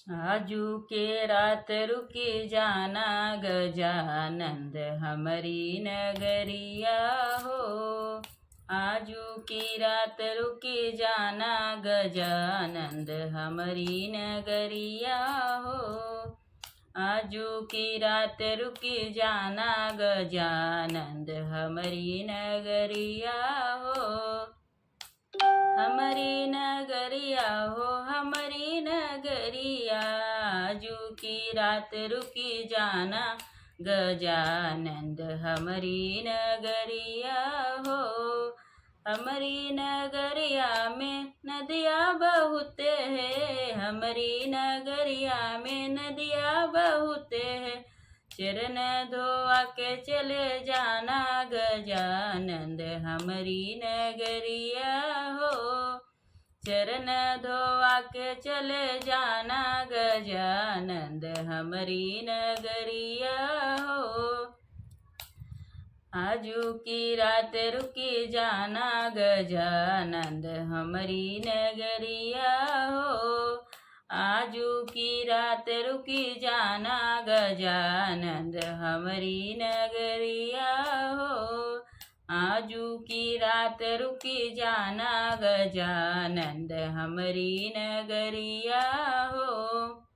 आजू के रात रुकी जाना गजानंद हमारी नगरिया हो। आजू की रात रुकी जाना गजानंद हमारी नगरिया हो। आजू की रात रुकी जाना गजानंद हमारी नगरिया हो। हमारी नगरिया हो हमारी नगरिया। आजू की रात रुकी जाना गजानंद हमारी नगरिया हो। हमारी नगरिया में नदिया बहुत है। हमारी नगरिया में नदिया बहुत है। चरण धोआ के चले जाना गजानंद हमारी नगरिया हो। चरण धोआ के चले जाना गजानंद हमारी नगरिया हो। आजू की रात रुकी जाना गजानंद हमारी नगरिया हो। आजू की रात रुकी जाना गजानंद हमारी नगरिया हो। आजू की रात रुकी जाना गजानंद हमारी नगरिया हो।